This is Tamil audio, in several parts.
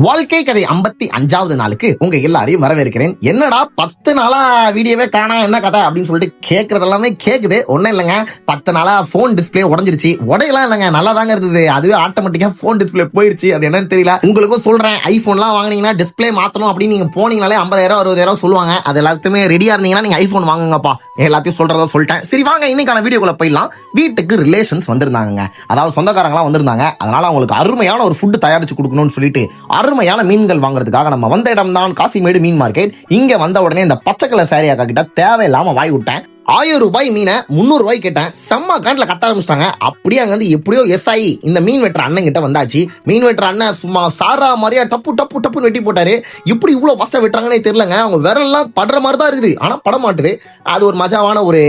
வாழ்க்கை கதை 55வது நாளுக்கு உங்க எல்லாரையும் வரவேற்கிறேன். என்னடா 10 நாளா வீடியோவே காணா, என்ன கதை அப்படின்னு சொல்லிட்டு கேட்கறது எல்லாமே கேக்குது. ஒன்னும் இல்லைங்க, 10 நாளா போன் டிஸ்பிளே உடஞ்சிருச்சு. உடையெல்லாம் இல்லைங்க, நல்லா தாங்க இருந்தது. அதுவே ஆட்டோமேட்டிக்கா போன் டிஸ்பிளே போயிருச்சு. அது என்னன்னு தெரியல. உங்களுக்கும் சொல்றேன், ஐபோன்லாம் வாங்கினீங்கன்னா டிஸ்பிளே மாத்தணும் அப்படின்னு நீங்க போனீங்கனாலே 50,000 60,000 சொல்லுவாங்க. அது எல்லாத்துக்குமே ரெடியா இருந்தீங்கன்னா நீங்க ஐபோன் வாங்குங்கப்பா. எல்லாத்தையும் சொல்றதா சொல்லிட்டேன். சரி வாங்க இன்னைக்கான வீடியோக்குள்ள போயிடலாம். வீட்டுக்கு ரிலேஷன்ஸ் வந்திருந்தாங்க, அதாவது சொந்தக்காரங்களாம் வந்திருந்தாங்க. அதனால அவங்களுக்கு அருமையான ஒரு ஃபுட் தயாரிச்சு கொடுக்கணும்னு சொல்லிட்டு அருமையான மீன்கள் வாங்குறதுக்காக நம்ம வந்த இடம் தான் காசிமேடு மீன் மார்க்கெட். இங்க வந்த உடனே இந்த பச்சை கலர் சாரி அக்கா கிட்ட தேவையில்லாம வாய் விட்டேன். 1000 ரூபாய் மீனை 300 ரூபாய் கேட்டேன். செம்ம காண்டில் கத்த ஆரம்பிச்சிட்டாங்க. அப்படியே அங்க வந்து எப்படியோ எஸ் ஆகி இந்த மீன் வெட்டுற அண்ணன் கிட்ட வந்தாச்சு. மீன் வெட்டுற அண்ணன் சும்மா சாரா மாதிரியா டப்பு டப்பு டப்புன்னு வெட்டி போட்டாரு. இப்படி இவ்வளவு ஃபஸ்ட்டா வெட்டுறாங்கன்னே தெரியலங்க. அவங்க விரல்லாம் படுற மாதிரி தான் இருக்குது, ஆனா பட மாட்டுது. அது ஒரு மஜாவான ஒரு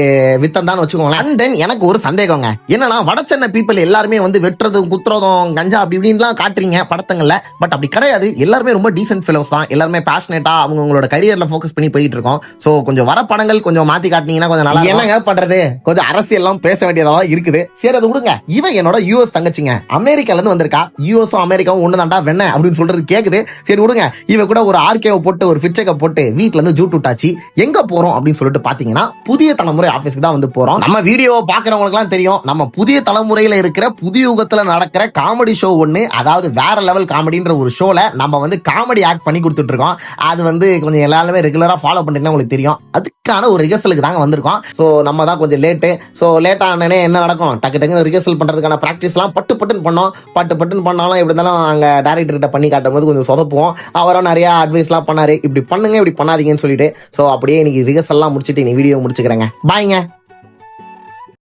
வித்தம் தான் வச்சுக்கோங்களேன். அண்ட் தென் எனக்கு ஒரு சந்தேகங்க, என்னன்னா வடச்சென்னை பீப்பிள் எல்லாருமே வந்து வெட்டுறதும் குத்துறதும் கஞ்சா அப்படி இப்படின்லாம் காட்டுறீங்க படத்தங்கள்ல. பட் அப்படி கிடையாது. எல்லாருமே ரொம்ப டீசென்ட் ஃபெலோஸ் தான். எல்லாருமே பேஷனேட்டா அவங்களோட கரியர்ல ஃபோக்கஸ் பண்ணி போயிட்டு இருக்கோம். ஸோ கொஞ்சம் வர படங்கள் கொஞ்சம் மாத்தி காட்டினீங்கன்னா கொஞ்சம் என்னங்க பண்றது, கொஞ்சம் அரசியல்லாம் பேச வேண்டியதா இருக்குது. சரி அது விடுங்க. இவன் என்னோட யூஎஸ் தங்கச்சிங்க, அமெரிக்கால இருந்து வந்திருக்கா. யூஎஸும் அமெரிக்காவும் ஒண்ணுதான்டா வெண்ண அப்படின்னு சொல்றது கேக்குது. சரி விடுங்க. இவ கூட ஒரு ஆர்கேவை போட்டு ஒரு ஃபிட் செக்கப் போட்டு வீட்டுல இருந்து ஜூட் விட்டாச்சு. எங்க போறோம் அப்படின்னு சொல்லிட்டு பாத்தீங்கன்னா புதிய தலைமுறை ஆபீஸ்க்கு தான் வந்து போறோம். நம்ம வீடியோ பாக்குறவங்களுக்கு எல்லாம் தெரியும், நம்ம புதிய தலைமுறையில இருக்கிற புதிய யுகத்துல நடக்கிற காமெடி ஷோ ஒண்ணு, அதாவது வேற லெவல் காமெடின்ற ஒரு ஷோல நம்ம வந்து காமெடி ஆக்ட் பண்ணி கொடுத்துட்டு இருக்கோம். அது வந்து கொஞ்சம் எல்லாருமே ரெகுலரா ஃபாலோ பண்றீங்கன்னா உங்களுக்கு தெரியும். அதுக்கான ஒரு ரிஹர்சலுக்கு தாங்க வந்திருக்கோம். ஸோ நம்ம தான் கொஞ்சம் லேட்டு. ஸோ லேட்டானே என்ன நடக்கும், டக்கு டக்குன்னு ரிஹர்சல் பண்ணுறதுக்கான ப்ராக்டிஸ்லாம் பட்டுன்னு பண்ணோம். பட்டுன்னு பண்ணாலும் எப்படி இருந்தாலும் அங்கே டேரக்டர்கிட்ட பண்ணி காட்டும் போது கொஞ்சம் சொதப்புவோம். அவரும் நிறையா அட்வைஸ்லாம் பண்ணாரு, இப்படி பண்ணுங்க இப்படி பண்ணாதீங்கன்னு சொல்லிட்டு. ஸோ அப்படியே இன்னைக்கு ரிஹர்சல்லாம் முடிச்சுட்டு இன்னைக்கு வீடியோ முடிச்சுக்கிறேங்க. பாய்ங்க.